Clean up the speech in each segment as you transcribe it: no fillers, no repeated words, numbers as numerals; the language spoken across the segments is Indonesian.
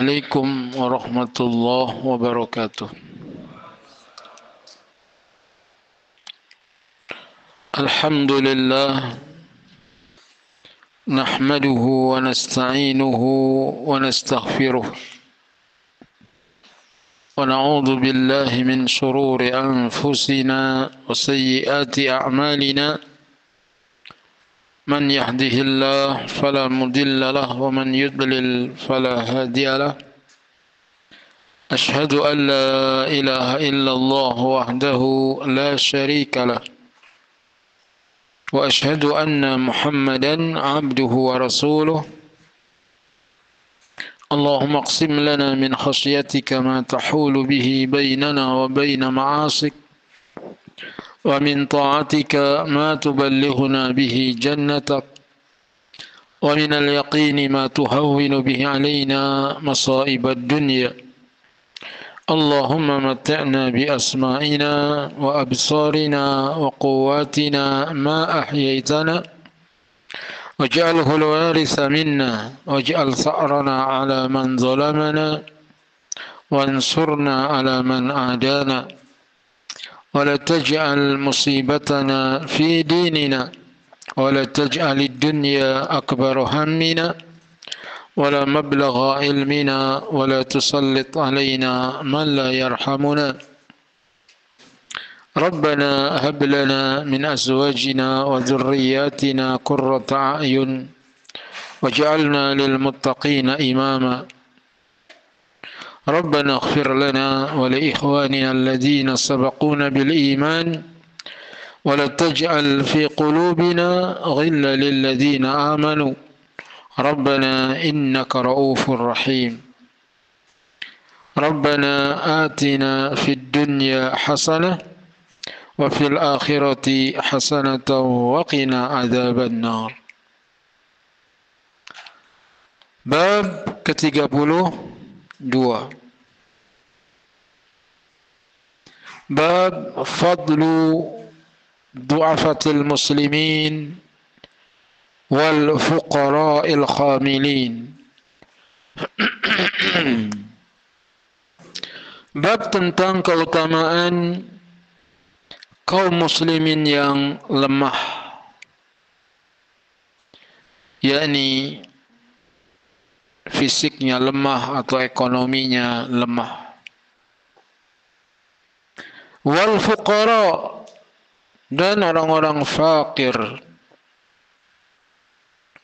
Assalamualaikum warahmatullahi wabarakatuh. Alhamdulillah nahmaduhu wa nasta'inuhu wa nastaghfiruh wa na'udzu billahi min shururi anfusina wa sayyiati a'malina. Man yahdihillahu fala mudilla lahu wa man yudlil fala hadiya lahu. Ashhadu an la ilaha illallah wahdahu la syarika lahu wa ashhadu anna Muhammadan abduhu wa rasuluh. Allahumma aqsim lana min khasyatika ma tahulu bihi bainana wa baina ma'asik wa min ta'atika ma tuballighuna bihi jannatak wa min al-yaqini ma tuhawwinu bihi alaina masa'ib ad-dunya. Allahumma matti'na bi asma'ina wa absarina wa quwwatina ma ahyaytana waj'alhu al-waritha minna waj'al tha'rana 'ala man zalamana wansurna 'ala man 'adana wa la taj'al musibatana fi dinina wa la taj'al ad-dunya akbar hammina ولا مبلغ علمنا ولا تسلط علينا من لا يرحمنا ربنا هب لنا من أزواجنا وذرياتنا قرة أعين واجعلنا للمتقين إماما ربنا اغفر لنا ولإخواننا الذين سبقونا بالإيمان ولا تجعل في قلوبنا غلا للذين آمنوا ربنا إنك رؤوف رحيم ربنا آتنا في الدنيا حسنة وفي الآخرة حسنة وقنا عذاب النار. Bab ke-32. Bab fadlu du'afatil muslimin wal fuqara'il khamilin. Bab tentang keutamaan kaum muslimin yang lemah, yakni fisiknya lemah atau ekonominya lemah. Wal fuqara, dan orang-orang fakir,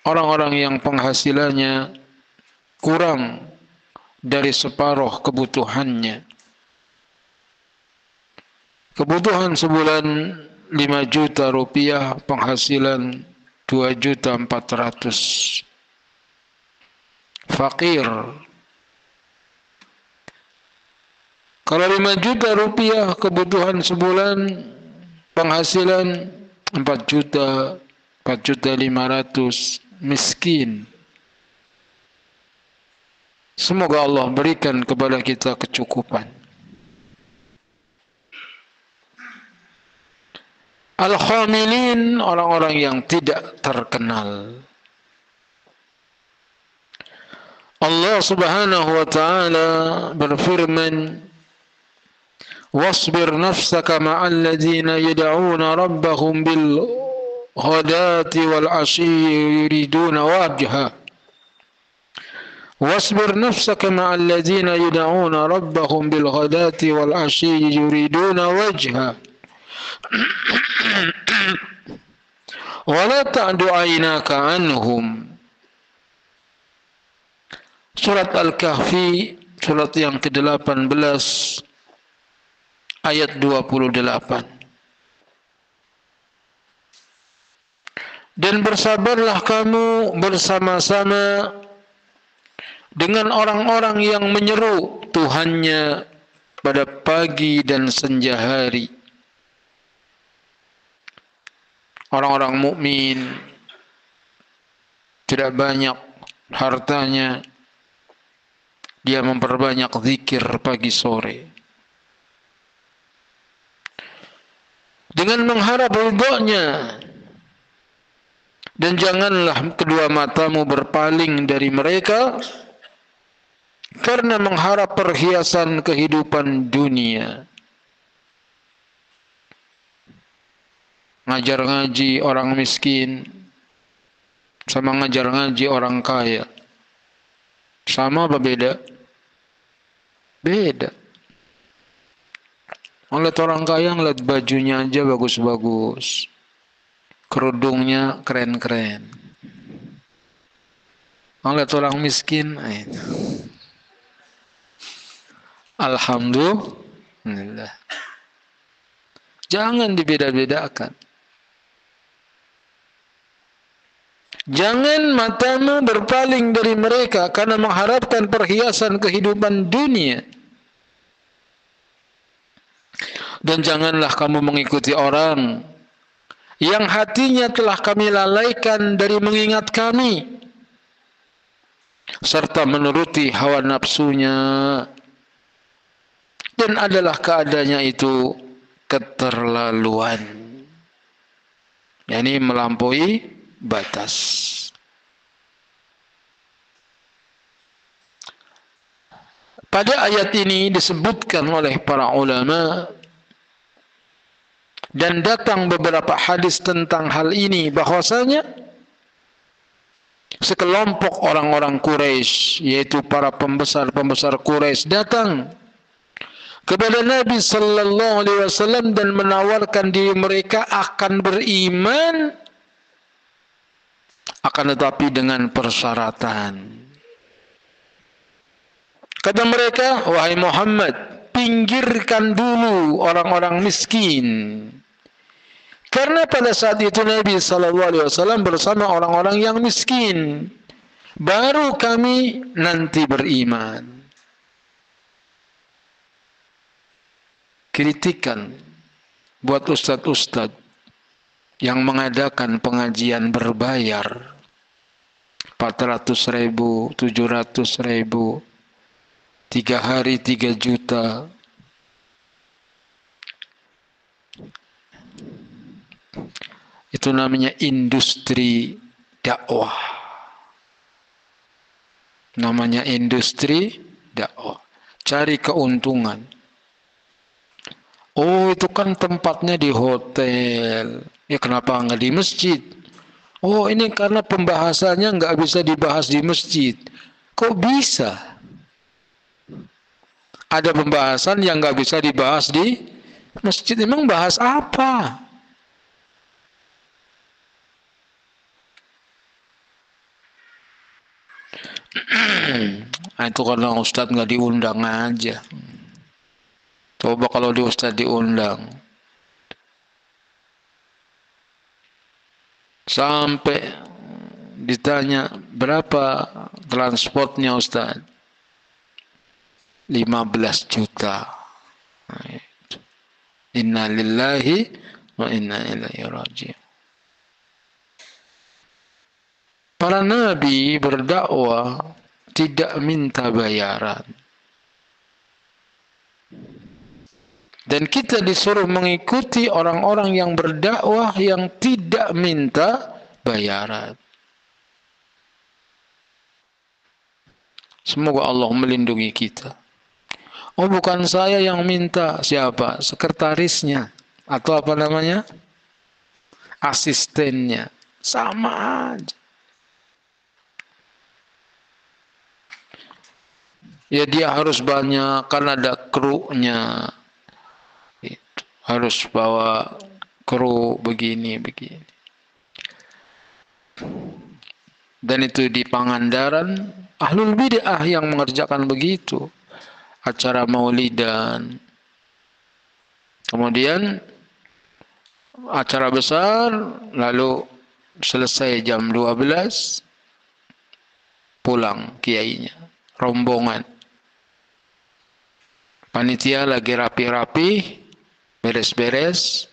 orang-orang yang penghasilannya kurang dari separuh kebutuhannya. Kebutuhan sebulan 5 juta rupiah, penghasilan 2.400.000. Fakir. Kalau 5 juta rupiah kebutuhan sebulan, penghasilan 4 juta, 4.500.000, miskin. Semoga Allah berikan kepada kita kecukupan. Al-khamilin, orang-orang yang tidak terkenal. Allah Subhanahu wa ta'ala berfirman, wasbir nafsaka ma'al ladzina yad'una rabbahum bil ghadati wal 'ashyi yuriduna wajha. Wasbir nafsaka ma'al ladzina yad'una rabbahum bil ghadati wal 'ashyi yuriduna wajha. Wa la ta'du 'ainaka 'anhum. Surat Al-Kahfi, surat yang ke-18, ayat 28. Dan bersabarlah kamu bersama-sama dengan orang-orang yang menyeru Tuhannya pada pagi dan senja hari. Orang-orang mukmin tidak banyak hartanya, dia memperbanyak zikir pagi sore dengan mengharap ridhonya. Dan janganlah kedua matamu berpaling dari mereka karena mengharap perhiasan kehidupan dunia. Ngajar ngaji orang miskin sama ngajar ngaji orang kaya, sama apa beda? Beda. Ngeliat orang kaya, ngeliat bajunya aja bagus-bagus, kerudungnya keren-keren. Ngeliat orang miskin, alhamdulillah. Jangan dibeda-bedakan. Jangan matamu berpaling dari mereka karena mengharapkan perhiasan kehidupan dunia. Dan janganlah kamu mengikuti orang yang hatinya telah kami lalaikan dari mengingat kami, serta menuruti hawa nafsunya. Dan adalah keadaannya itu keterlaluan, yakni melampaui batas. Pada ayat ini disebutkan oleh para ulama dan datang beberapa hadis tentang hal ini, bahwasanya sekelompok orang-orang Quraisy, yaitu para pembesar-pembesar Quraisy, datang kepada Nabi sallallahu alaihi wasallam dan menawarkan diri mereka akan beriman, akan tetapi dengan persyaratan. Kata mereka, wahai Muhammad, pinggirkan dulu orang-orang miskin. Karena pada saat itu Nabi SAW bersama orang-orang yang miskin. Baru kami nanti beriman. Kritikan buat ustadz-ustadz yang mengadakan pengajian berbayar 400.000, 700.000, 3 hari 3 juta. Itu namanya industri dakwah. Namanya industri dakwah. Cari keuntungan. Oh, itu kan tempatnya di hotel. Ya kenapa nggak di masjid? Oh, ini karena pembahasannya nggak bisa dibahas di masjid. Kok bisa? Ada pembahasan yang nggak bisa dibahas di masjid. Emang bahas apa? Nah, itu karena Ustadz nggak diundang aja. Coba kalau di Ustadz diundang. Sampai ditanya berapa transportnya Ustadz? 15 juta. Inna lillahi wa inna ilaihi raji'un. Para nabi berdakwah tidak minta bayaran. Dan kita disuruh mengikuti orang-orang yang berdakwah yang tidak minta bayaran. Semoga Allah melindungi kita. Oh, bukan saya yang minta. Siapa? Sekretarisnya. Atau apa namanya? Asistennya. Sama aja. Ya dia harus banyak, karena ada krunya. Harus bawa kru begini. Dan itu di Pangandaran, ahlul bid'ah yang mengerjakan begitu. Acara maulidan. Kemudian acara besar, lalu selesai jam 12, pulang kiainya, rombongan. Panitia lagi rapi-rapi, beres-beres,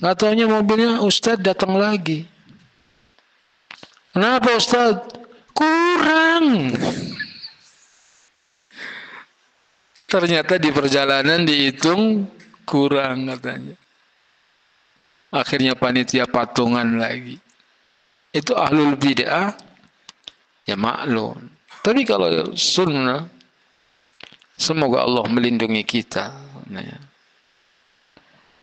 nggak taunya mobilnya Ustadz datang lagi. Kenapa Ustadz? Kurang. Ternyata di perjalanan dihitung kurang katanya. Akhirnya panitia patungan lagi. Itu ahlul bid'ah, ya maklum. Tapi kalau sunnah, Semoga Allah melindungi kita.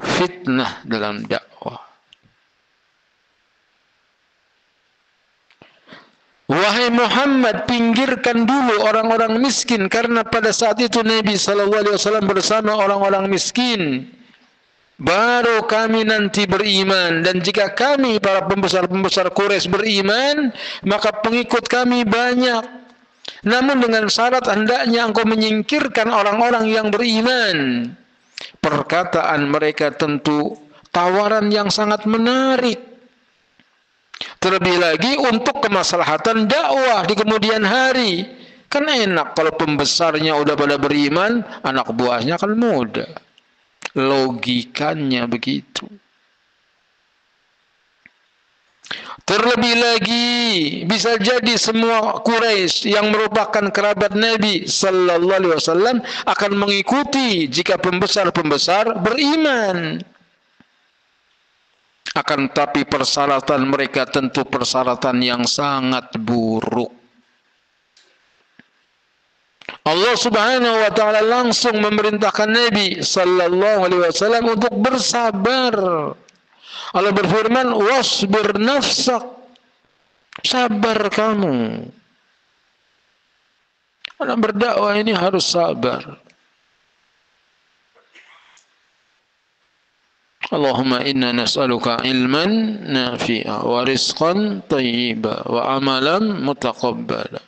Fitnah dalam dakwah. Wahai Muhammad, pinggirkan dulu orang-orang miskin, karena pada saat itu Nabi SAW bersama orang-orang miskin. Baru kami nanti beriman, dan jika kami para pembesar-pembesar Quraisy beriman, maka pengikut kami banyak. Namun dengan syarat hendaknya engkau menyingkirkan orang-orang yang beriman. Perkataan mereka tentu tawaran yang sangat menarik. Terlebih lagi untuk kemaslahatan dakwah di kemudian hari. Kan enak kalau pembesarnya udah pada beriman, anak buahnya kan muda. Logikanya begitu. Terlebih lagi, bisa jadi semua Quraisy yang merupakan kerabat Nabi sallallahu alaihi wasallam akan mengikuti jika pembesar-pembesar beriman. Akan tapi persyaratan mereka tentu persyaratan yang sangat buruk. Allah Subhanahu wa taala langsung memerintahkan Nabi sallallahu alaihi wasallam untuk bersabar. Allah berfirman, "Wasbir nafsak." Sabar kamu. Dalam berdakwah ini harus sabar. Allahumma inna nas'aluka ilman nafi'a wa rizqan thayyiba wa amalan mutaqabbala.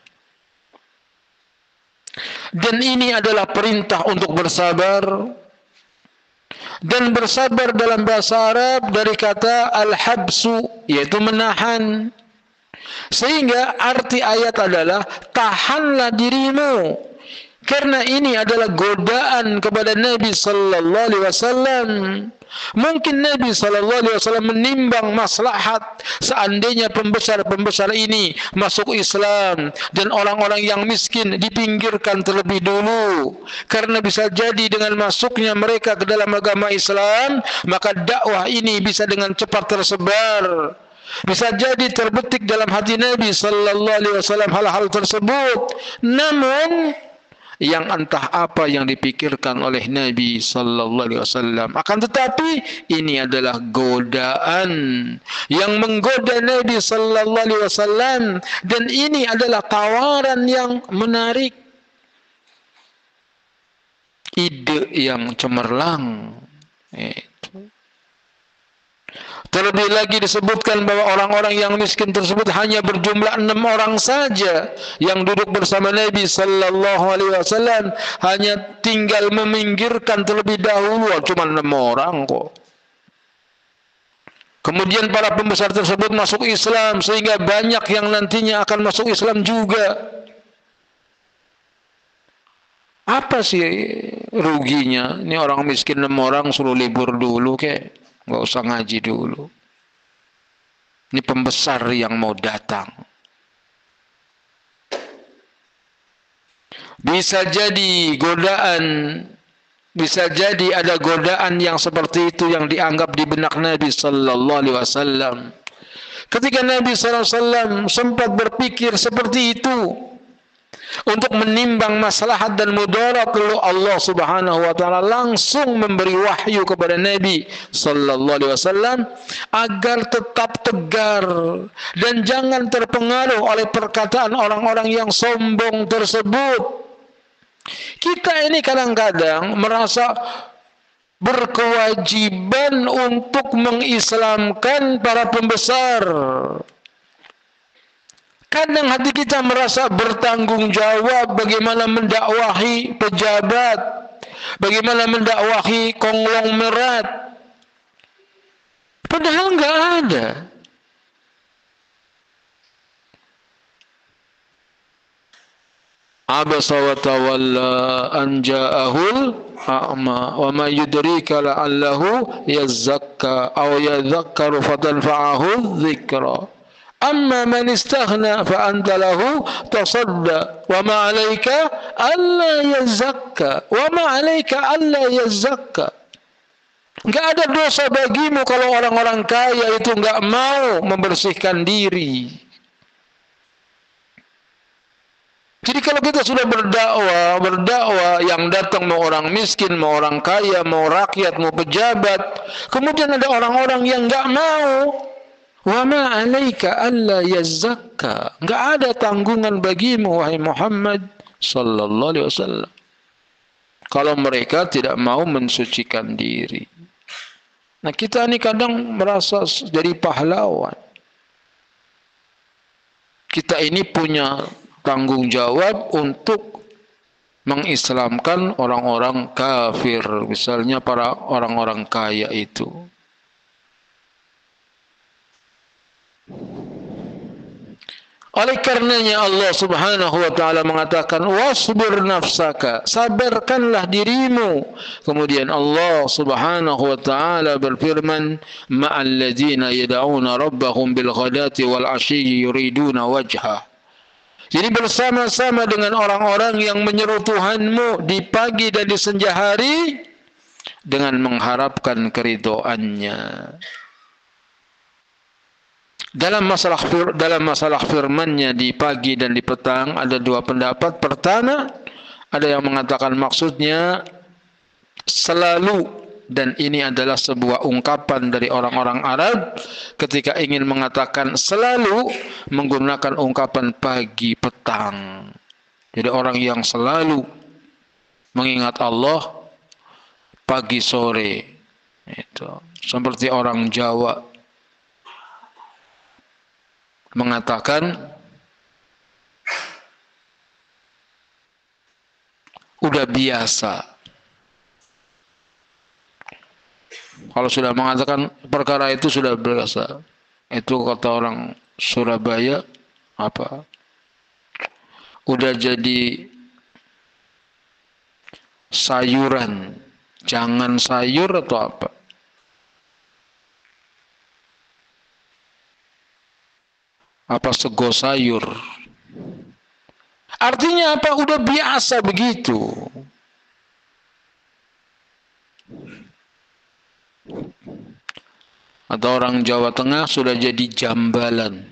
Dan ini adalah perintah untuk bersabar. Dan bersabar dalam bahasa Arab dari kata al-habsu, yaitu menahan. Sehingga arti ayat adalah tahanlah dirimu. Karena ini adalah godaan kepada Nabi sallallahu alaihi wasallam. Mungkin Nabi sallallahu alaihi wasallam menimbang maslahat seandainya pembesar-pembesar ini masuk Islam dan orang-orang yang miskin dipinggirkan terlebih dulu. Karena bisa jadi dengan masuknya mereka ke dalam agama Islam, maka dakwah ini bisa dengan cepat tersebar. Bisa jadi terbetik dalam hati Nabi sallallahu alaihi wasallam hal-hal tersebut. Namun yang entah apa yang dipikirkan oleh Nabi sallallahu alaihi wasallam. Akan tetapi ini adalah godaan yang menggoda Nabi sallallahu alaihi wasallam, dan ini adalah tawaran yang menarik. Ide yang cemerlang. Terlebih lagi disebutkan bahwa orang-orang yang miskin tersebut hanya berjumlah 6 orang saja yang duduk bersama Nabi sallallahu alaihi wasallam, hanya tinggal meminggirkan terlebih dahulu, cuma 6 orang kok. Kemudian para pembesar tersebut masuk Islam, sehingga banyak yang nantinya akan masuk Islam juga. Apa sih ruginya? Ini orang miskin 6 orang suruh libur dulu kek. Nggak usah ngaji dulu. Ini pembesar yang mau datang. Bisa jadi godaan, bisa jadi ada godaan yang seperti itu yang dianggap di benak Nabi sallallahu alaihi wasallam. Ketika Nabi sallallahu alaihi wasallam sempat berpikir seperti itu, untuk menimbang maslahat dan mudarat, lalu Allah Subhanahu wa taala langsung memberi wahyu kepada Nabi sallallahu alaihi wasallam agar tetap tegar dan jangan terpengaruh oleh perkataan orang-orang yang sombong tersebut. Kita ini kadang-kadang merasa berkewajiban untuk mengislamkan para pembesar. Kadang hati kita merasa bertanggung jawab bagaimana mendakwahi pejabat, bagaimana mendakwahi konglomerat. Padahal enggak ada. Abasa wa tawalla an ja'ahul a'ma wa ma yudrika la'allahu yazakka aw yadhakkaru fatanfa'ahu dhikra. Amma man istaghna fa anta lahu tasadda wa ma 'alaika alla yazakka wa ma 'alaika alla yazakka. Enggak ada dosa bagimu kalau orang-orang kaya itu enggak mau membersihkan diri. Jadi kalau kita sudah berdakwah yang datang mau orang miskin, mau orang kaya, mau rakyat, mau pejabat, kemudian ada orang-orang yang enggak mau, wa ma 'alaika alla yazakka, enggak ada tanggungan bagimu wahai Muhammad sallallahu alaihi wasallam kalau mereka tidak mau mensucikan diri. Nah, kita ini kadang merasa jadi pahlawan. Kita ini punya tanggung jawab untuk mengislamkan orang-orang kafir, misalnya para orang-orang kaya itu. Oleh karenanya Allah Subhanahu wa taala mengatakan wasbir nafsaka, sabarkanlah dirimu. Kemudian Allah Subhanahu wa taala berfirman ma'al ladzina yad'una rabbahum bil ghadati wal 'ashyi yuriduna wajha. Jadi bersama-sama dengan orang-orang yang menyeru Tuhanmu di pagi dan di senja hari dengan mengharapkan keridhoannya. Dalam masalah firman-Nya di pagi dan di petang ada dua pendapat. Pertama, ada yang mengatakan maksudnya selalu, dan ini adalah sebuah ungkapan dari orang-orang Arab ketika ingin mengatakan selalu menggunakan ungkapan pagi petang. Jadi orang yang selalu mengingat Allah pagi sore, itu seperti orang Jawa mengatakan udah biasa. Kalau sudah mengatakan perkara itu sudah biasa, itu kata orang Surabaya apa? Udah jadi sayuran, jangan sayur atau apa? Apa sego sayur. Artinya apa? Udah biasa begitu. Atau orang Jawa Tengah sudah jadi jambalan.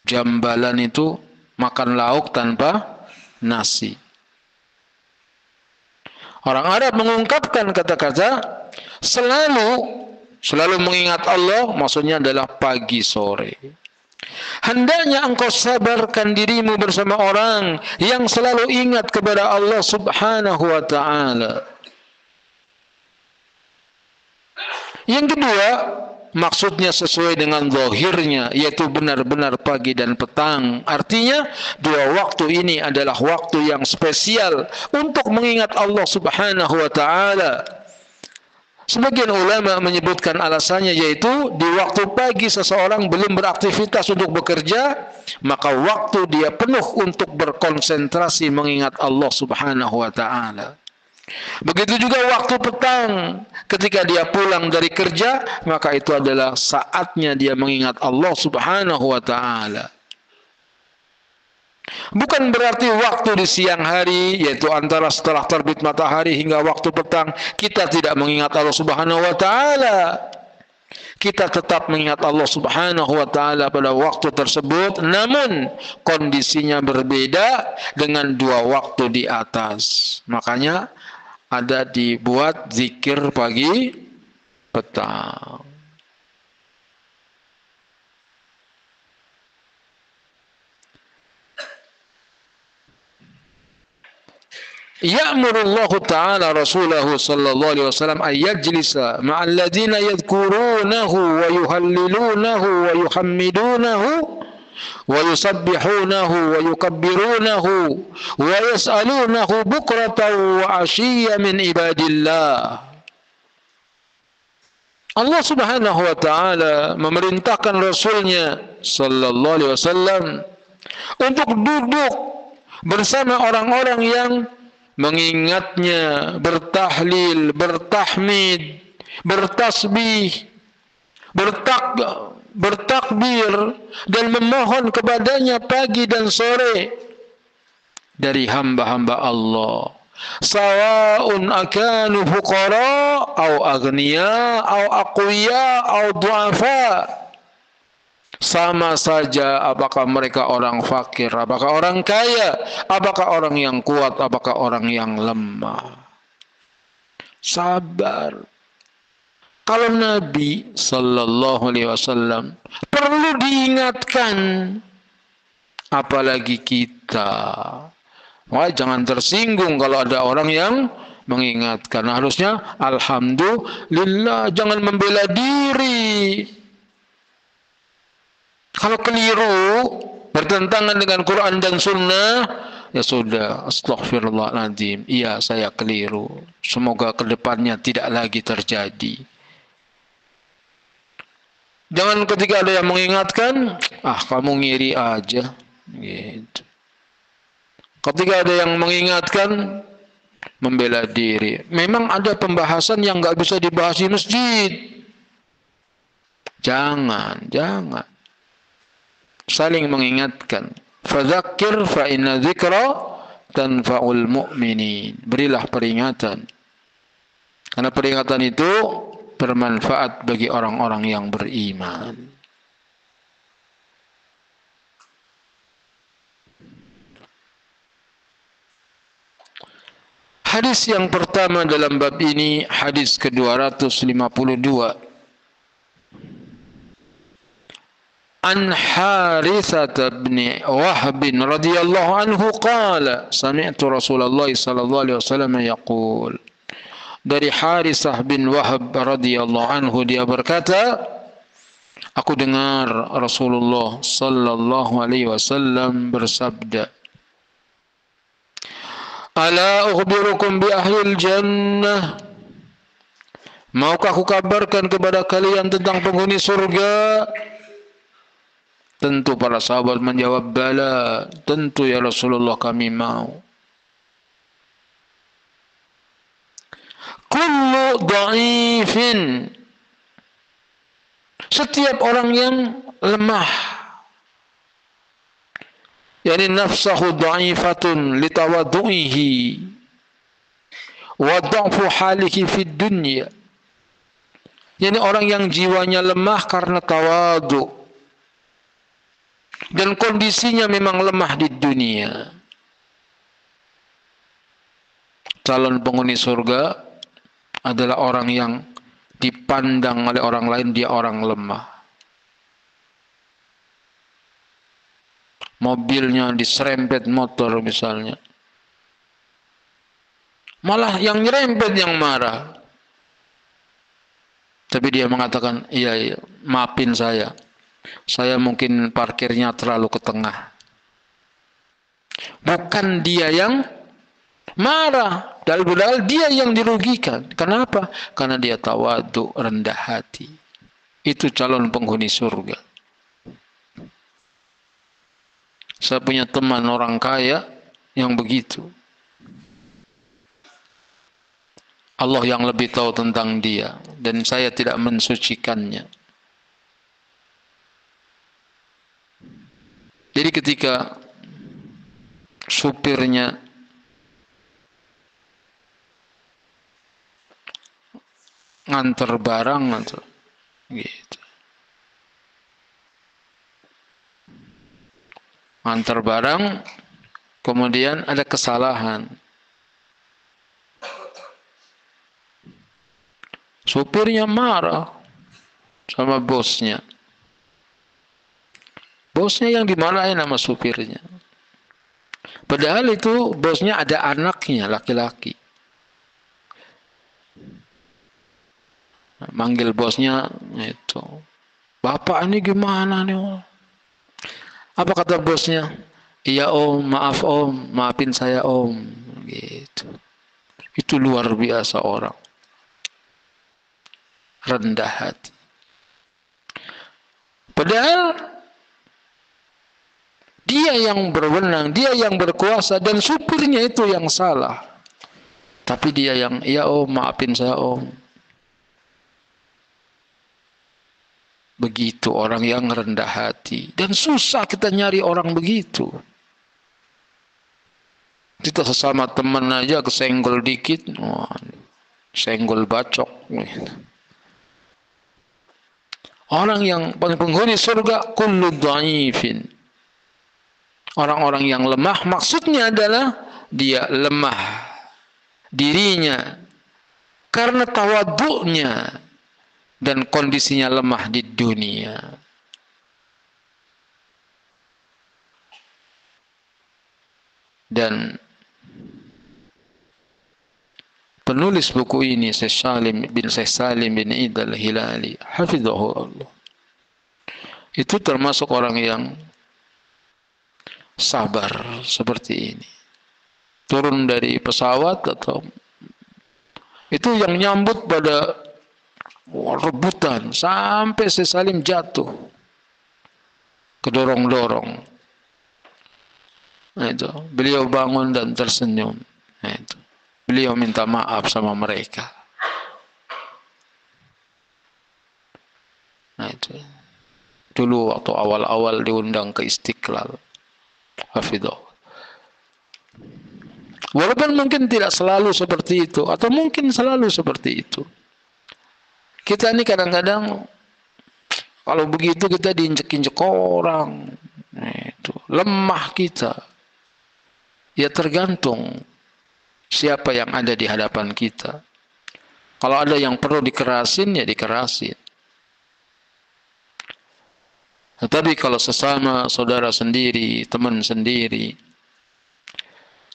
Jambalan itu makan lauk tanpa nasi. Orang Arab mengungkapkan kata-kata selalu mengingat Allah, maksudnya adalah pagi sore. Hendaknya engkau sabarkan dirimu bersama orang yang selalu ingat kepada Allah Subhanahu wa taala. Yang kedua, maksudnya sesuai dengan zahirnya, yaitu benar-benar pagi dan petang. Artinya, dua waktu ini adalah waktu yang spesial untuk mengingat Allah Subhanahu wa taala. Sebagian ulama menyebutkan alasannya yaitu di waktu pagi seseorang belum beraktivitas untuk bekerja, maka waktu dia penuh untuk berkonsentrasi mengingat Allah Subhanahu wa taala. Begitu juga waktu petang, ketika dia pulang dari kerja, maka itu adalah saatnya dia mengingat Allah Subhanahu wa taala. Bukan berarti waktu di siang hari, yaitu antara setelah terbit matahari hingga waktu petang, kita tidak mengingat Allah Subhanahu wa taala. Kita tetap mengingat Allah Subhanahu wa taala pada waktu tersebut, namun kondisinya berbeda dengan dua waktu di atas. Makanya ada dibuat zikir pagi petang. Ya'murullahu ta'ala rasulahu sallallahu alaihi wasallam ay yajlisa ma'al ladzina yadhkurunahu wa yuhallilunahu wa yuhammidunahu wa yusabbihunahu wa yukabbirunahu wa yas'alunahu bukratan wa 'ashiyyan min ibadillah. Allah Subhanahu wa taala memerintahkan Rasulnya sallallahu alaihi wasallam untuk duduk bersama orang-orang yang mengingatnya, bertahlil, bertahmid, bertasbih, bertakbir, dan memohon kepadanya pagi dan sore dari hamba-hamba Allah. Sawa'un akanu fuqara au aghniya au aqwiya au du'afa. Sama saja apakah mereka orang fakir, apakah orang kaya, apakah orang yang kuat, apakah orang yang lemah. Sabar. Kalau Nabi Sallallahu Alaihi Wasallam perlu diingatkan, apalagi kita. Wah, jangan tersinggung kalau ada orang yang mengingatkan. Harusnya alhamdulillah, jangan membela diri. Kalau keliru, bertentangan dengan Quran dan Sunnah, ya sudah, astaghfirullahaladzim. Iya, saya keliru. Semoga kedepannya tidak lagi terjadi. Jangan ketika ada yang mengingatkan, kamu ngiri aja. Gitu. Ketika ada yang mengingatkan, membela diri. Memang ada pembahasan yang nggak bisa dibahas di masjid. Jangan. Saling mengingatkan. Fadzakir fa inna dzikra tanfa'ul mu'minin. Berilah peringatan. Karena peringatan itu bermanfaat bagi orang-orang yang beriman. Hadis yang pertama dalam bab ini, hadis ke-252. An Harithah bin Wahb radhiyallahu anhu qala sami'tu Rasulullah sallallahu alaihi wasallam yaqul. Dari Harithah bin Wahb radhiyallahu anhu, dia berkata, aku dengar Rasulullah sallallahu alaihi wasallam bersabda, ala ukhbirukum bi ahlil jannah. Maukah aku kabarkan kepada kalian tentang penghuni surga? Tentu para sahabat menjawab, bala, tentu ya Rasulullah, kami mau. Kullu dha'ifin, setiap orang yang lemah, yani nafsahu dha'ifatun litawaddu'ihi wa dha'fu halihi fid dunya, yani orang yang jiwanya lemah karena tawadu dan kondisinya memang lemah di dunia. Calon penghuni surga adalah orang yang dipandang oleh orang lain dia orang lemah. Mobilnya diserempet motor misalnya, malah yang nyerempet yang marah. Tapi dia mengatakan, iya, maafin saya mungkin parkirnya terlalu ke tengah. Bukan dia yang marah, padahal dia yang dirugikan. Kenapa? Karena dia tawadu, rendah hati. Itu calon penghuni surga. Saya punya teman orang kaya yang begitu. Allah yang lebih tahu tentang dia, dan saya tidak mensucikannya. Jadi ketika supirnya nganter barang gitu, nganter barang, kemudian ada kesalahan, supirnya marah sama bosnya. Bosnya yang dimarahin sama supirnya. Padahal itu bosnya ada anaknya laki-laki. Manggil bosnya itu, bapak ini gimana nih? Apa kata bosnya? Iya om, maaf om, maafin saya om. Gitu. Itu luar biasa orang. Rendah hati. Padahal dia yang berwenang, dia yang berkuasa, dan supirnya itu yang salah. Tapi dia yang, iya om, maafin saya om. Begitu orang yang rendah hati. Dan susah kita nyari orang begitu. Kita sesama teman aja kesenggol dikit, senggol bacok. Orang yang penghuni surga kullu dhaifin. Orang-orang yang lemah maksudnya adalah dia lemah dirinya karena tawadhu'nya dan kondisinya lemah di dunia. Dan penulis buku ini Syekh Salim bin Id al-Hilali, hafizahullah, itu termasuk orang yang sabar seperti ini. Turun dari pesawat atau itu yang nyambut pada rebutan sampai Syekh Salim jatuh, kedorong-dorong. Nah, itu beliau bangun dan tersenyum. Nah, itu beliau minta maaf sama mereka. Nah, itu dulu waktu awal-awal diundang ke Istiqlal, hafidhah. Walaupun mungkin tidak selalu seperti itu, atau mungkin selalu seperti itu. Kita ini kadang-kadang kalau begitu kita diinjek-injek orang, nah, itu lemah kita. Ya tergantung siapa yang ada di hadapan kita. Kalau ada yang perlu dikerasin, ya dikerasin. Tetapi kalau sesama saudara sendiri, teman sendiri,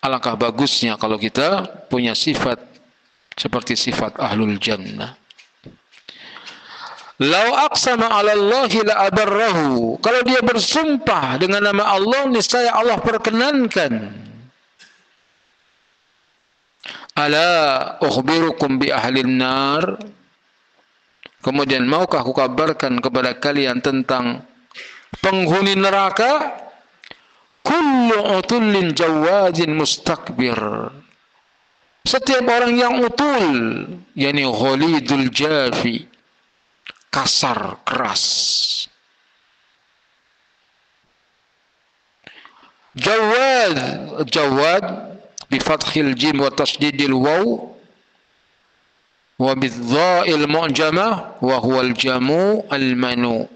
alangkah bagusnya kalau kita punya sifat seperti sifat ahlul jannah. Lau aqsama 'ala Allahi la abarrahu. Kalau dia bersumpah dengan nama Allah, niscaya Allah perkenankan. Ala ukhbirukum bi ahlin nar. Kemudian maukah aku kabarkan kepada kalian tentang penghuni neraka? Kullu utullin jawadin mustakbir. Setiap orang yang utul, yakni ghalidul jafi, kasar, keras. Jawad bifathil jim wa tasdidil waw wa bidza'il mu'jamah wa huwal jamu al-manu.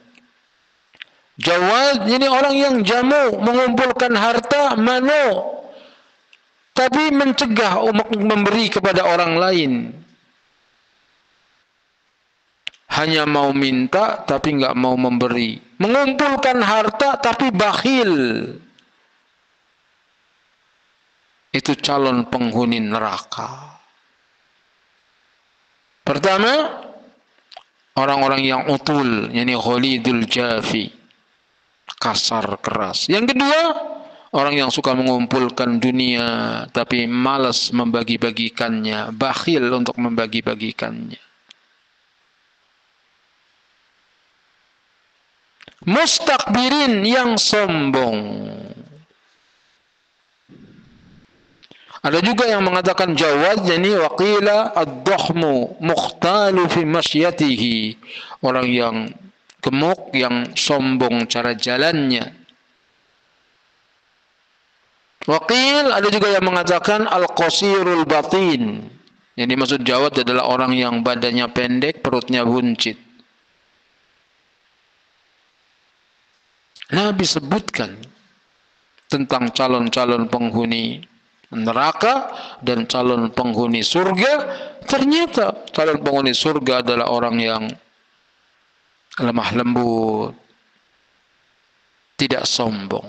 Jawad ini orang yang jamu, mengumpulkan harta, manu, tapi mencegah memberi kepada orang lain. Hanya mau minta tapi nggak mau memberi. Mengumpulkan harta tapi bakhil. Itu calon penghuni neraka. Pertama, orang-orang yang utul, yakni ghalidul jafi, kasar, keras. Yang kedua, orang yang suka mengumpulkan dunia tapi malas membagi-bagikannya, bakhil untuk membagi-bagikannya. Mustakbirin, yang sombong. Ada juga yang mengatakan jawad, yakni waqila ad-dhahmu mukhtalu fi masyatihi, orang yang gemuk, yang sombong cara jalannya. Waqil, ada juga yang mengatakan al-qasirul batin, yang dimaksud jawad adalah orang yang badannya pendek, perutnya buncit. Nabi sebutkan tentang calon-calon penghuni neraka dan calon penghuni surga. Ternyata calon penghuni surga adalah orang yang lemah lembut, tidak sombong.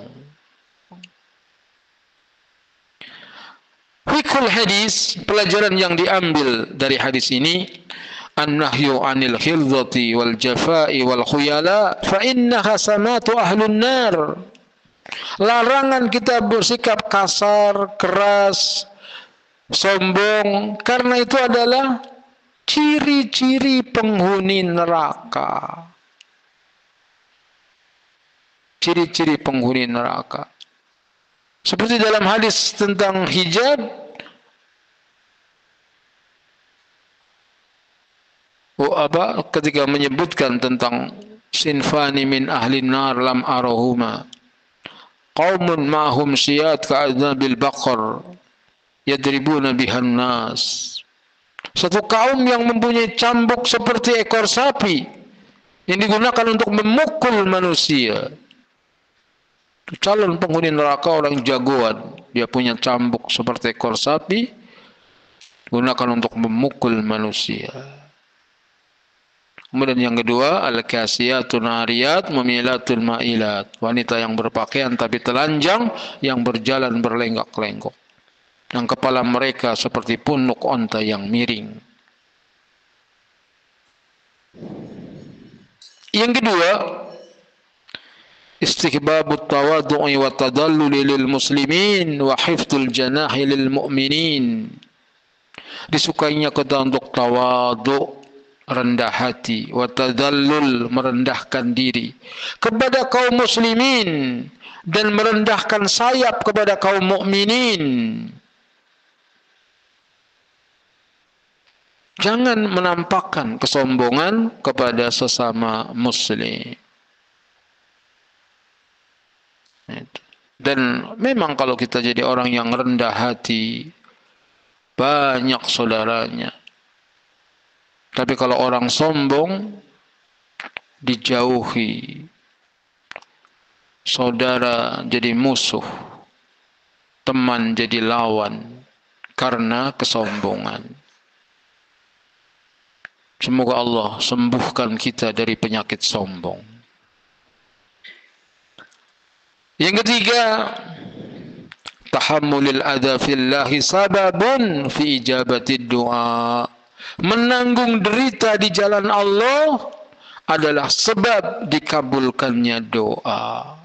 Fikul hadis, pelajaran yang diambil dari hadis ini, an-nahyu 'anil khilzati wal jafa'i wal khuyala fa innaha samatu ahlun nar. Larangan kita bersikap kasar, keras, sombong, karena itu adalah ciri-ciri penghuni neraka. Ciri-ciri penghuni neraka. Seperti dalam hadis tentang hijab, ketika menyebutkan tentang sinfani min ahli nar lam arahuma, qaumun ma'hum siyat ka'adnabil baqar yadribuna bihan nas. Satu kaum yang mempunyai cambuk seperti ekor sapi, yang digunakan untuk memukul manusia. Calon penghuni neraka orang jagoan, dia punya cambuk seperti ekor sapi, gunakan untuk memukul manusia. Kemudian yang kedua, al-kasiyatun ariyat mamilatul ma'ilat, wanita yang berpakaian tapi telanjang yang berjalan berlenggak-lenggok, yang kepala mereka seperti punuk onta yang miring. Yang kedua, istihbabut tawadhu'i wa tadalluli lil muslimin wa hifdzul janahi lil mu'minin. Disukainya kita untuk tawadhu, rendah hati, wa tadallul, merendahkan diri kepada kaum muslimin dan merendahkan sayap kepada kaum mukminin. Jangan menampakkan kesombongan kepada sesama muslim. Dan memang kalau kita jadi orang yang rendah hati, banyak saudaranya. Tapi kalau orang sombong, dijauhi. Saudara jadi musuh, teman jadi lawan karena kesombongan. Semoga Allah sembuhkan kita dari penyakit sombong. Yang ketiga, tahammulil adza fillahi sababun fi ijabatid du'a. Menanggung derita di jalan Allah adalah sebab dikabulkannya doa.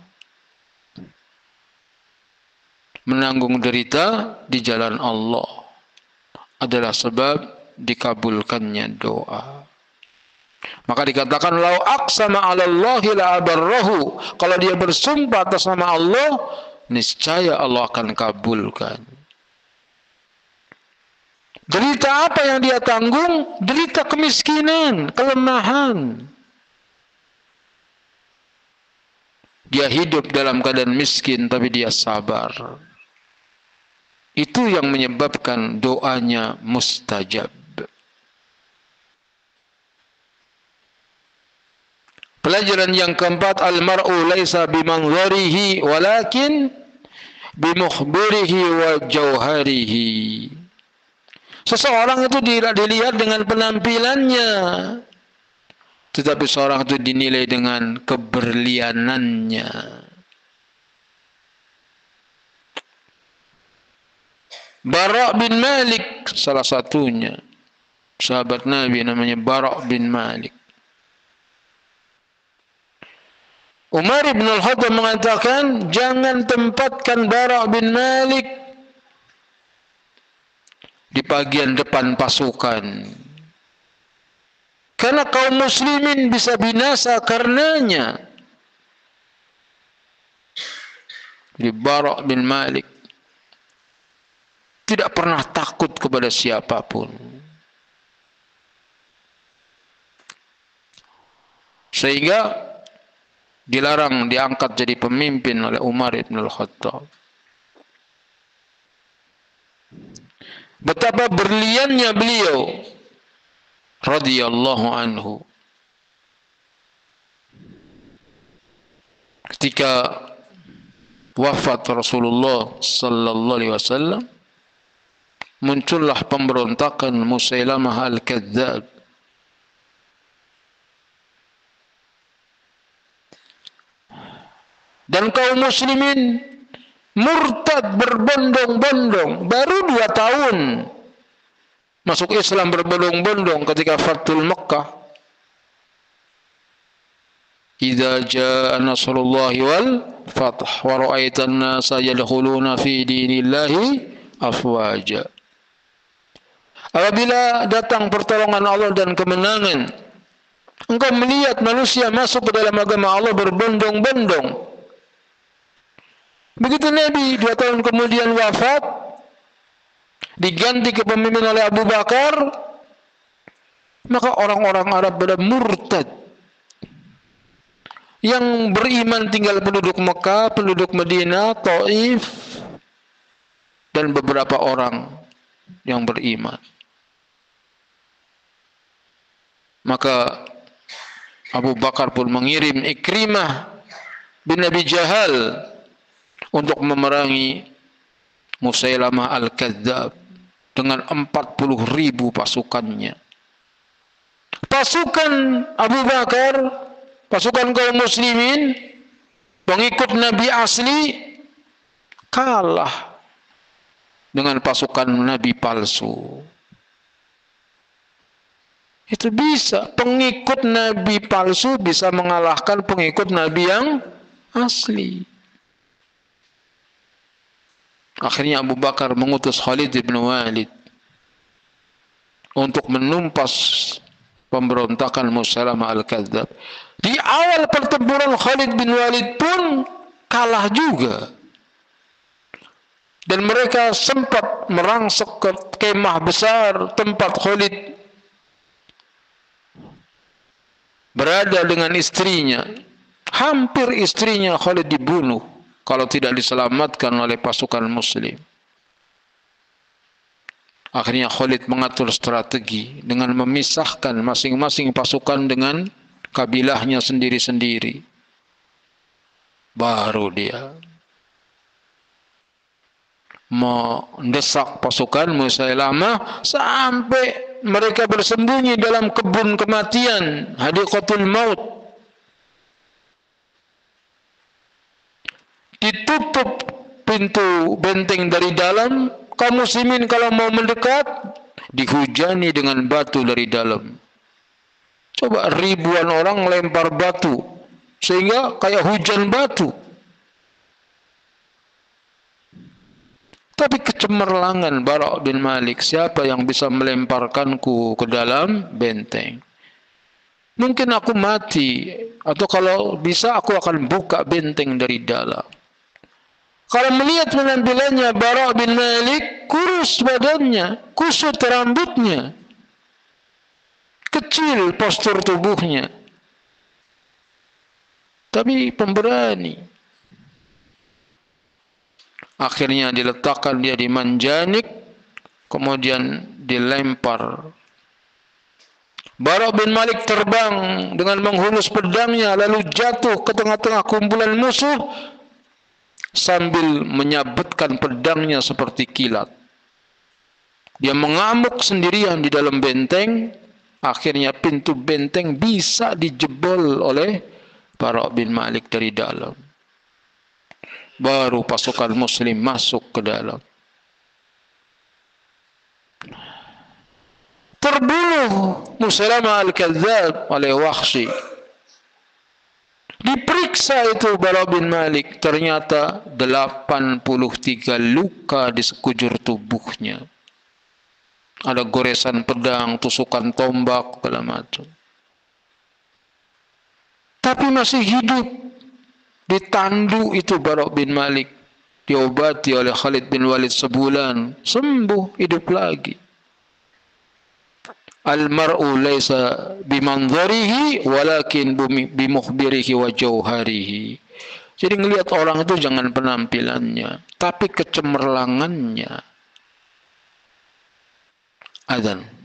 Menanggung derita di jalan Allah adalah sebab dikabulkannya doa. Maka dikatakan lau aqsama 'ala Allahi la abarrahu. Kalau dia bersumpah atas nama Allah, niscaya Allah akan kabulkan. Derita apa yang dia tanggung? Derita kemiskinan, kelemahan. Dia hidup dalam keadaan miskin tapi dia sabar. Itu yang menyebabkan doanya mustajab. Pelajaran yang keempat, al-mar'u laisa bimanzarihi walakin bimukhbirihi wa jauharihi. Seseorang itu dilihat dengan penampilannya, tetapi seorang itu dinilai dengan keberlianannya. Bara' bin Malik salah satunya, sahabat Nabi namanya Bara' bin Malik. Umar bin Al-Khattab mengatakan, jangan tempatkan Bara' bin Malik di bagian depan pasukan, karena kaum muslimin bisa binasa karenanya. Di Bara' bin Malik tidak pernah takut kepada siapapun, sehingga dilarang diangkat jadi pemimpin oleh Umar bin Al-Khattab. Betapa berliannya beliau radhiyallahu anhu ketika wafat Rasulullah sallallahu alaihi wasallam, muncullah pemberontakan Musailamah al-Kadzdzab. Dan kaum muslimin murtad berbondong-bondong, baru 2 tahun masuk Islam berbondong-bondong ketika Fathul Makkah. Idza jaa nasrullahi wal fath wa ra'aitan nasa yadkhuluna fi dinillahi afwaja. Apabila datang pertolongan Allah dan kemenangan, engkau melihat manusia masuk ke dalam agama Allah berbondong-bondong. Begitu Nabi 2 tahun kemudian wafat, diganti kepemimpinan oleh Abu Bakar, maka orang-orang Arab pada murtad. Yang beriman tinggal penduduk Mekah, penduduk Madinah, Taif, dan beberapa orang yang beriman. Maka Abu Bakar pun mengirim Ikrimah bin Abi Jahal untuk memerangi Musailamah Al-Kadzdzab dengan 40.000 pasukannya. Pasukan Abu Bakar, pasukan kaum muslimin, pengikut Nabi asli, kalah dengan pasukan Nabi palsu. Itu bisa, pengikut Nabi palsu bisa mengalahkan pengikut Nabi yang asli. Akhirnya Abu Bakar mengutus Khalid bin Walid untuk menumpas pemberontakan Musailamah Al-Kadzdzab. Di awal pertempuran Khalid bin Walid pun kalah juga. Dan mereka sempat merangsek ke kemah besar tempat Khalid berada dengan istrinya. Hampir istrinya Khalid dibunuh kalau tidak diselamatkan oleh pasukan muslim. Akhirnya Khalid mengatur strategi dengan memisahkan masing-masing pasukan dengan kabilahnya sendiri-sendiri. Baru dia mendesak pasukan Musailamah sampai mereka bersembunyi dalam kebun kematian, hadiqatul maut. Ditutup pintu benteng dari dalam, kaum muslimin kalau mau mendekat dihujani dengan batu dari dalam. Coba ribuan orang lempar batu sehingga kayak hujan batu. Tapi kecemerlangan Bara' bin Malik, siapa yang bisa melemparkanku ke dalam benteng? Mungkin aku mati, atau kalau bisa aku akan buka benteng dari dalam. Kalau melihat penampilannya Bara' bin Malik, kurus badannya, kusut rambutnya, kecil postur tubuhnya, tapi pemberani. Akhirnya diletakkan dia di manjanik, kemudian dilempar. Bara' bin Malik terbang dengan menghunus pedangnya, lalu jatuh ke tengah-tengah kumpulan musuh sambil menyabetkan pedangnya seperti kilat. Dia mengamuk sendirian di dalam benteng. Akhirnya pintu benteng bisa dijebol oleh Bara' bin Malik dari dalam. Baru pasukan muslim masuk ke dalam. Terbunuh Musailamah Al-Kadzdzab oleh Wahsy. Diperiksa itu Bara' bin Malik, ternyata 83 luka di sekujur tubuhnya. Ada goresan pedang, tusukan tombak, segala macam. Tapi masih hidup. Ditandu itu Bara' bin Malik, diobati oleh Khalid bin Walid sebulan, sembuh, hidup lagi. Al-mar'u laisa bimanzarihi walakin bimukhbirihi wa jauharihi. Jadi ngelihat orang itu jangan penampilannya, tapi kecemerlangannya. Adzan.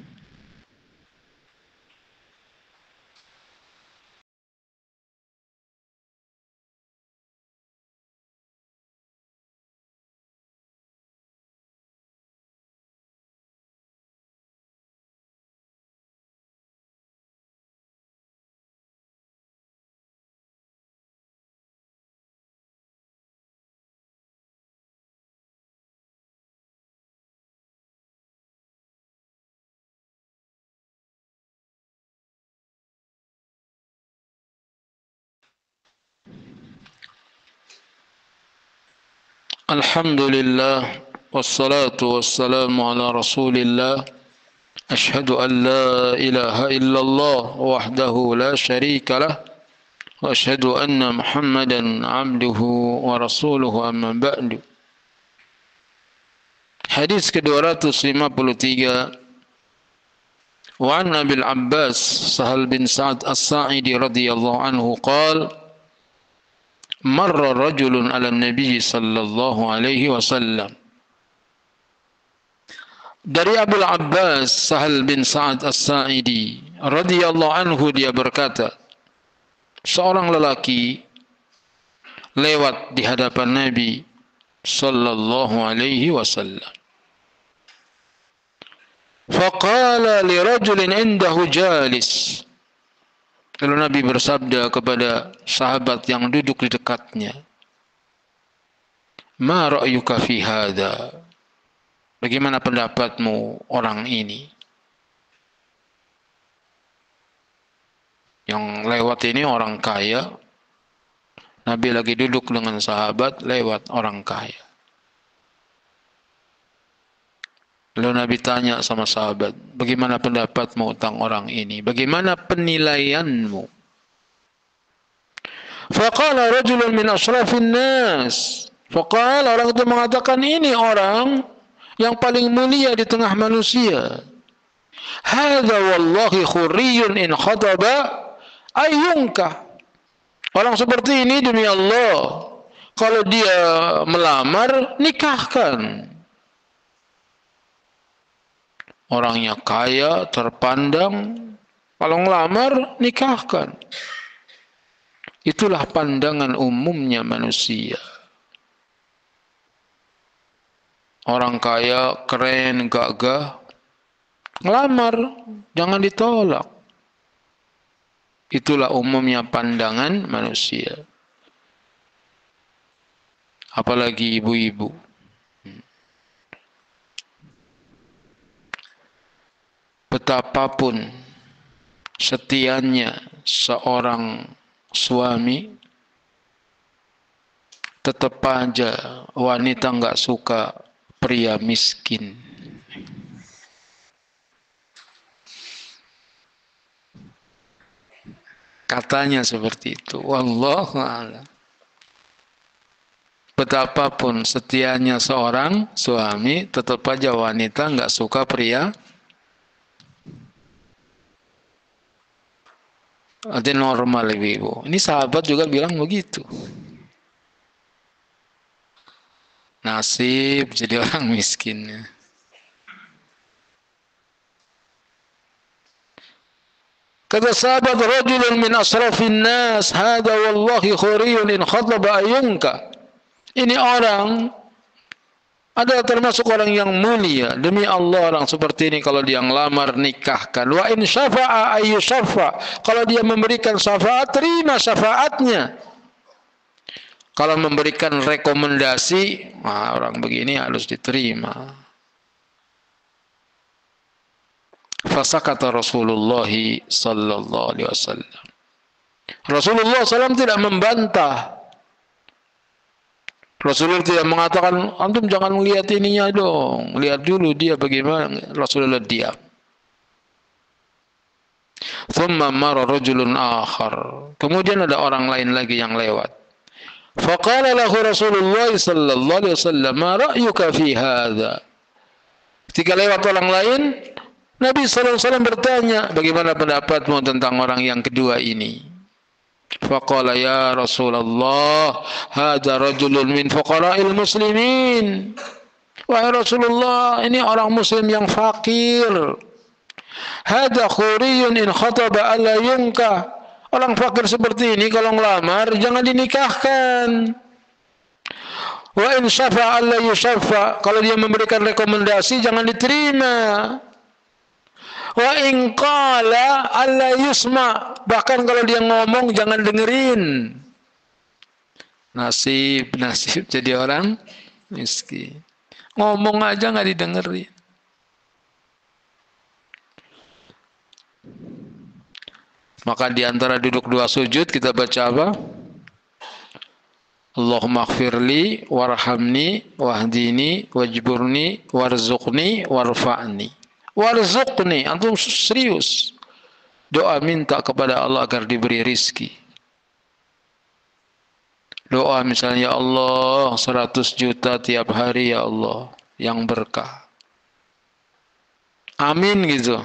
Alhamdulillah wassalatu wassalamu ala Rasulillah. Asyhadu an la ilaha illallah wahdahu la syarika lah wa asyhadu anna Muhammadan abduhu wa rasuluhu, amma ba'du. Hadis ke-253. Wa an Abil Abbas Sahal bin Sa'ad As-Sa'idi radhiyallahu anhu qala marra rajulun ala nabi sallallahu alaihi wasallam. Dari Abil Abbas Sahal bin Sa'ad As-Sa'idi radhiyallahu anhu, dia berkata, seorang lelaki lewat di hadapan Nabi sallallahu alaihi wasallam. Faqala li rajulin indahu jalis. Lalu Nabi bersabda kepada sahabat yang duduk di dekatnya, "Ma ra'yuka fi hadha?" Bagaimana pendapatmu orang ini? Yang lewat ini orang kaya. Nabi lagi duduk dengan sahabat, lewat orang kaya. Lalu Nabi tanya sama sahabat, bagaimana pendapatmu tentang orang ini? Bagaimana penilaianmu? Faqala rajulun min ashrafin nas. Faqala, orang itu mengatakan, ini orang yang paling mulia di tengah manusia. Hadza wallahi khuriyun in khataba ayyunka. Orang seperti ini demi Allah, kalau dia melamar, nikahkan. Orangnya kaya, terpandang, kalau ngelamar, nikahkan. Itulah pandangan umumnya manusia. Orang kaya, keren, gagah, ngelamar, jangan ditolak. Itulah umumnya pandangan manusia. Apalagi ibu-ibu. Betapapun setianya seorang suami, tetap aja wanita nggak suka pria miskin. Katanya seperti itu. Wallahu a'lam. Betapapun setianya seorang suami, tetap aja wanita nggak suka pria. Ada normal ibu. Ini sahabat juga bilang begitu. Nasib jadi orang miskin. Kata sahabat, rajulun min asrafin nas, hada wallahi khuriyun in khataba ayyunka. Ini orang adalah termasuk orang yang mulia. Demi Allah, orang seperti ini kalau dia ngelamar, nikahkan. Wa in syafa'a ayyu syafa'. Kalau dia memberikan syafaat, terima syafaatnya. Kalau memberikan rekomendasi, orang begini harus diterima. Fasakata Rasulullah sallallahu alaihi wasallam. Rasulullah SAW tidak membantah. Rasulullah tidak mengatakan, antum jangan lihat ininya dong. Lihat dulu dia bagaimana. Rasulullah diam. Thumma mara rajulun akhar. Kemudian ada orang lain lagi yang lewat. Faqala lahu Rasulullah sallallahu alaihi wasallam, ma ra'yuka fi hadha? Ketika lewat orang lain, Nabi sallallahu alaihi wasallam bertanya, bagaimana pendapatmu tentang orang yang kedua ini? Faqala ya Rasulullah, hadza rajulun min fuqara'il muslimin. Wahai Rasulullah, ini orang muslim yang fakir. Hadza khuriyun in khataba alla yunka. Orang fakir seperti ini kalau ngelamar jangan dinikahkan. Wa in syafa'a alla yushaffa. Kalau dia memberikan rekomendasi jangan diterima. Wa in qala alla yusma, bahkan kalau dia ngomong jangan dengerin. Nasib jadi orang miskin. Ngomong aja nggak didengerin. Maka di antara duduk dua sujud kita baca apa? Allahumma ighfirli warhamni wahdini wajburni warzuqni warfa'ni. Warzuqni, antum serius. Doa minta kepada Allah agar diberi rizki. Doa misalnya, ya Allah 100 juta tiap hari ya Allah, yang berkah. Amin gitu.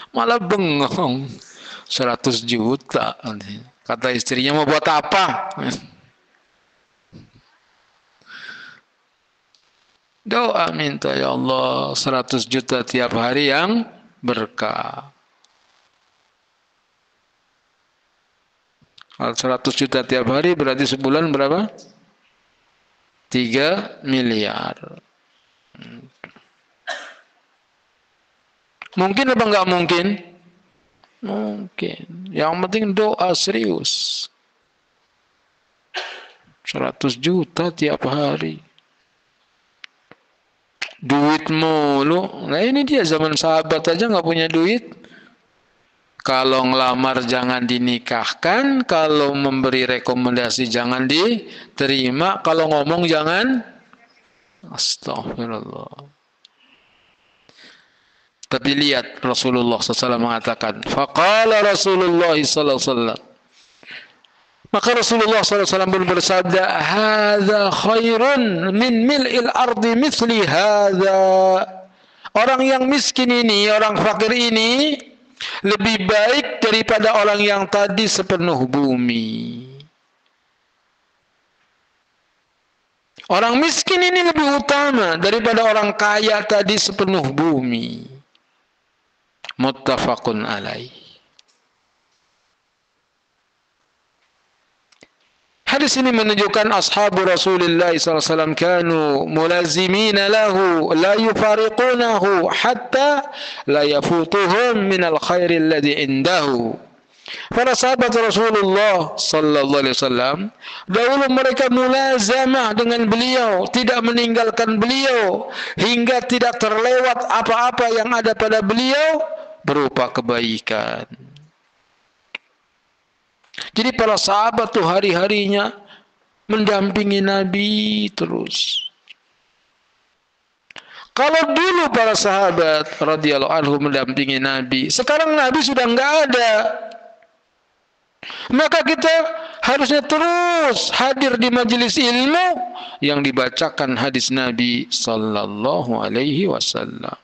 Malah bengong. 100 juta. Kata istrinya, mau buat apa? Doa minta, ya Allah 100 juta tiap hari yang berkah. Kalau 100 juta tiap hari berarti sebulan berapa? 3 miliar. Mungkin apa enggak mungkin? Mungkin. Yang penting doa serius. 100 juta tiap hari. Duit mulu. Nah ini dia zaman sahabat aja nggak punya duit. Kalau ngelamar jangan dinikahkan. Kalau memberi rekomendasi jangan diterima. Kalau ngomong jangan. Astagfirullah. Tapi lihat Rasulullah SAW mengatakan, faqala Rasulullah SAW. Maka Rasulullah SAW pun bersabda, hadza khairun min mil'il ardi mithli hadza. Orang yang miskin ini, orang fakir ini, lebih baik daripada orang yang tadi sepenuh bumi. Orang miskin ini lebih utama daripada orang kaya tadi sepenuh bumi. Muttafaqun alaih. Hadis ini menunjukkan ashabu Rasulullah SAW kanu mulazimina lahu la yufariqunahu hatta la yafutuhum minal khairi alladhi indahu. Para sahabat Rasulullah sallallahu alaihi wasallam dahulu mereka mulazamah dengan beliau, tidak meninggalkan beliau hingga tidak terlewat apa-apa yang ada pada beliau berupa kebaikan. Jadi para sahabat tuh hari-harinya mendampingi Nabi terus. Kalau dulu para sahabat radhiyallahu anhu mendampingi Nabi, sekarang Nabi sudah enggak ada. Maka kita harusnya terus hadir di majelis ilmu yang dibacakan hadis Nabi sallallahu alaihi wasallam.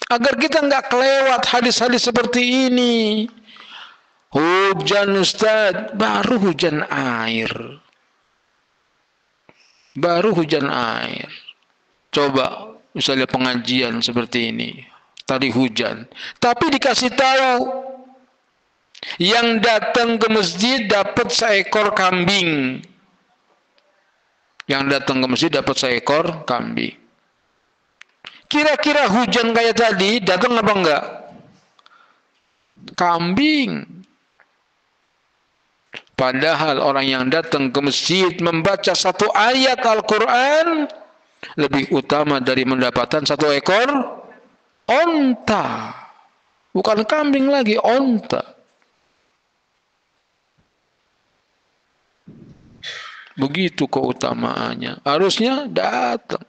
Agar kita enggak kelewat hadis-hadis seperti ini. Hujan Ustaz, baru hujan air. Baru hujan air. Coba misalnya pengajian seperti ini. Tadi hujan. Tapi dikasih tahu. Yang datang ke masjid dapat seekor kambing. Yang datang ke masjid dapat seekor kambing. Kira-kira hujan kayak tadi datang apa enggak? Kambing. Padahal orang yang datang ke masjid membaca satu ayat Al-Quran lebih utama dari mendapatkan satu ekor onta. Bukan kambing lagi, onta. Begitu keutamaannya. Harusnya datang.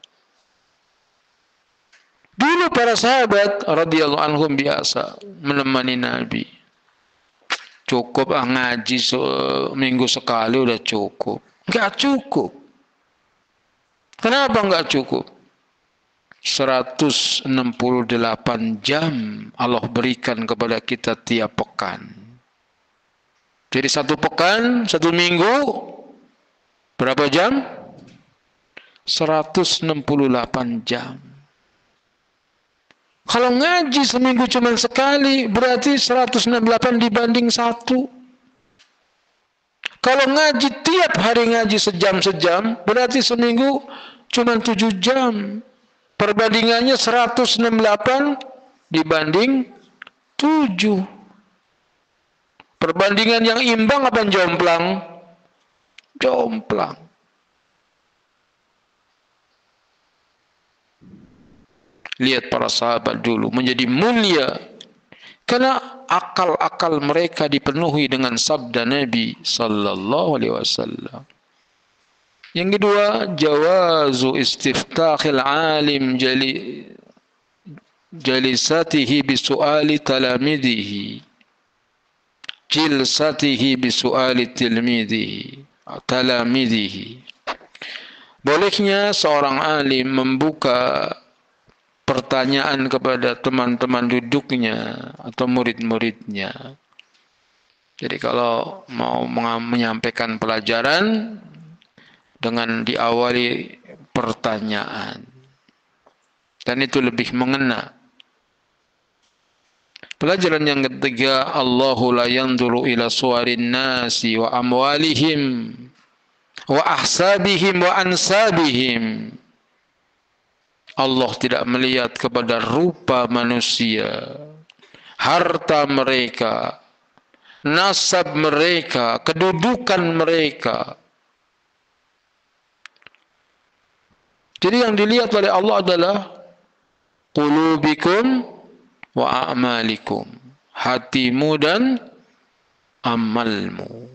Dulu para sahabat radhiyallahu anhum biasa menemani Nabi. Cukup ngaji seminggu sekali udah cukup. Enggak cukup. Kenapa enggak cukup? 168 jam Allah berikan kepada kita tiap pekan. Jadi satu pekan, satu minggu, berapa jam? 168 jam. Kalau ngaji seminggu cuma sekali, berarti 168 dibanding 1. Kalau ngaji tiap hari ngaji sejam-sejam, berarti seminggu cuma 7 jam. Perbandingannya 168 dibanding 7. Perbandingan yang imbang apa jomplang? Jomplang. Lihat para sahabat dulu menjadi mulia karena akal-akal mereka dipenuhi dengan sabda Nabi sallallahu alaihi wasallam. Yang kedua, jawazu istiftahil alim jalisatihi bisuali talamidihi. Jilsatihi bisuali talamidihi. Bolehnya seorang alim membuka pertanyaan kepada teman-teman duduknya atau murid-muridnya. Jadi kalau mau menyampaikan pelajaran dengan diawali pertanyaan. Dan itu lebih mengena. Pelajaran yang ketiga, Allahu la yanzuru ila suwarin nasi wa amwalihim wa ahsabihim wa ansabihim. Allah tidak melihat kepada rupa manusia, harta mereka, nasab mereka, kedudukan mereka. Jadi yang dilihat oleh Allah adalah qulubikum wa a'malikum, hatimu dan amalmu.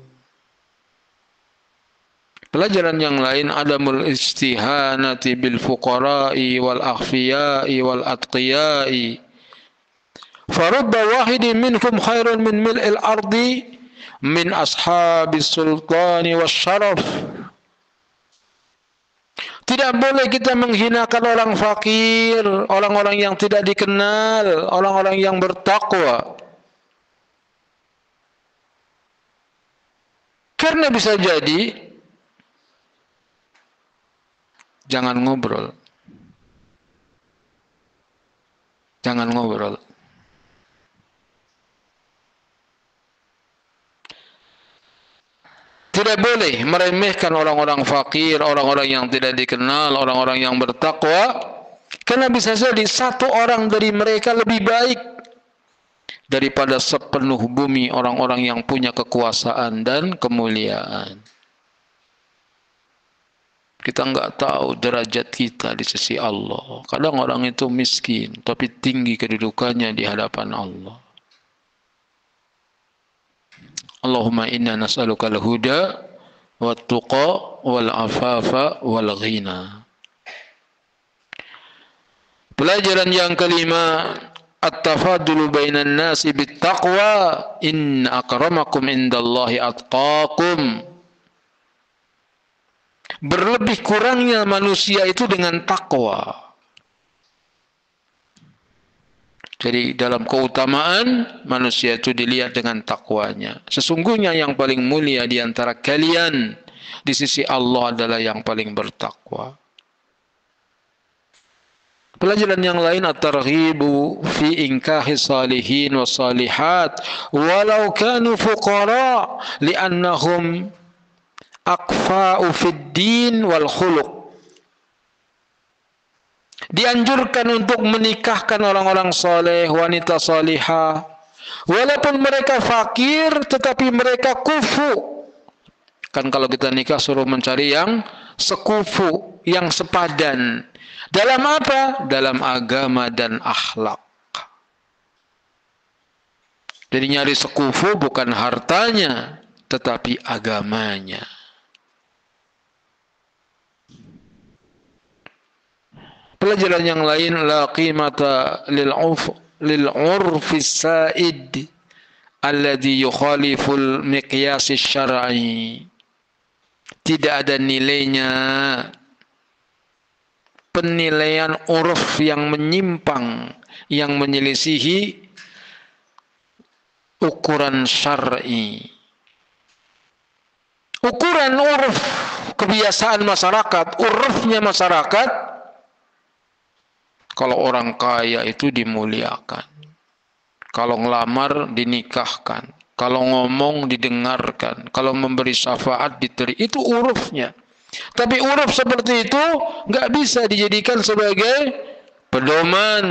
Pelajaran yang lain, adamul istihanati bil fuqara'i wal akhfiya'i wal atqiya'i. Farubba wahidin minkum khairun min mil'il ardi min ashabis sultani wasyaraf. Tidak boleh kita menghinakan orang fakir, orang-orang yang tidak dikenal, orang-orang yang bertakwa. Karena bisa jadi jangan ngobrol. Jangan ngobrol. Tidak boleh meremehkan orang-orang fakir, orang-orang yang tidak dikenal, orang-orang yang bertakwa. Karena bisa jadi satu orang dari mereka lebih baik daripada sepenuh bumi orang-orang yang punya kekuasaan dan kemuliaan. Kita enggak tahu derajat kita di sisi Allah. Kadang orang itu miskin, tapi tinggi kedudukannya di hadapan Allah. Allahumma inna nas'aluka al-huda wat-tuqa wal-afafa wal-ghina. Pelajaran yang kelima, at-tafadulu bainan nasi bit-taqwa, inna akramakum indallahi atqakum. Berlebih kurangnya manusia itu dengan takwa. Jadi dalam keutamaan manusia itu dilihat dengan takwanya. Sesungguhnya yang paling mulia di antara kalian di sisi Allah adalah yang paling bertakwa. Pelajaran yang lain, at-targhibu fi inkahi salihin wa salihat walau kanu fuqara li'annahum aqfa'u fid din wal khuluq. Dianjurkan untuk menikahkan orang-orang soleh, wanita salihah, walaupun mereka fakir tetapi mereka kufu. Kan kalau kita nikah suruh mencari yang sekufu, yang sepadan. Dalam apa? Dalam agama dan akhlak. Jadi nyari sekufu bukan hartanya, tetapi agamanya. Pelajaran yang lain, la qimata lil urfi sa'id alladhi yukhaliful miqyas syar'i. Tidak ada nilainya penilaian uruf yang menyimpang, yang menyelisihi ukuran syar'i. Ukuran uruf, kebiasaan masyarakat, urufnya masyarakat. Kalau orang kaya itu dimuliakan. Kalau ngelamar dinikahkan. Kalau ngomong didengarkan. Kalau memberi syafaat diterima. Itu urufnya. Tapi uruf seperti itu nggak bisa dijadikan sebagai pedoman.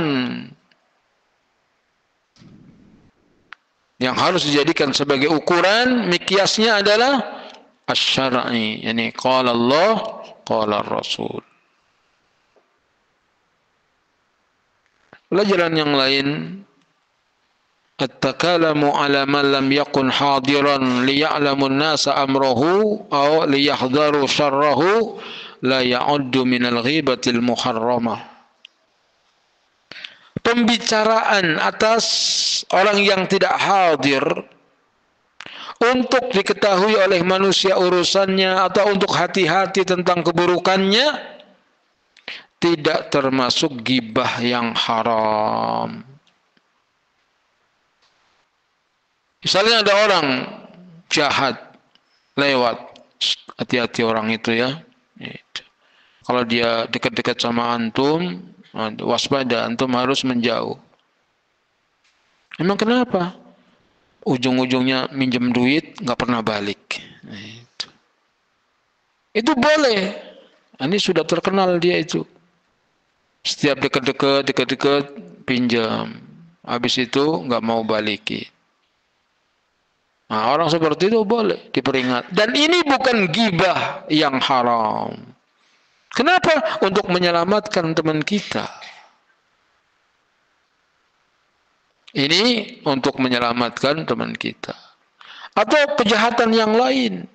Yang harus dijadikan sebagai ukuran, mikyasnya adalah asy-syar'i. Yani qala Allah, qala Rasul. Pelajaran yang lain, at-takalamu ala man lam yakun hadiran liya'lamu an-nasa amrahu aw liyahdharu syarrahu la ya'uddu minal ghibatil muharramah. Pembicaraan atas orang yang tidak hadir untuk diketahui oleh manusia urusannya atau untuk hati-hati tentang keburukannya tidak termasuk ghibah yang haram. Misalnya ada orang jahat lewat, hati-hati orang itu ya. Kalau dia dekat-dekat sama antum, waspada, antum harus menjauh. Emang kenapa? Ujung-ujungnya minjem duit nggak pernah balik. Nah, itu boleh. Ini sudah terkenal dia itu. Setiap dekat-dekat pinjam. Habis itu nggak mau balikin. Nah, orang seperti itu boleh diperingat. Dan ini bukan gibah yang haram. Kenapa? Untuk menyelamatkan teman kita. Ini untuk menyelamatkan teman kita. Atau kejahatan yang lain.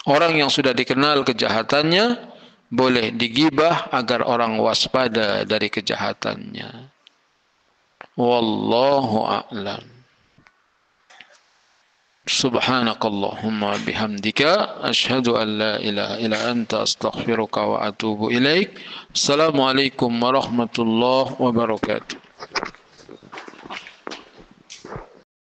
Orang yang sudah dikenal kejahatannya boleh digibah agar orang waspada dari kejahatannya. Wallahu a'lam. Subhanakallahumma bihamdika asyhadu an la ilaha illa anta astaghfiruka wa atubu ilaik. Assalamualaikum warahmatullahi wabarakatuh.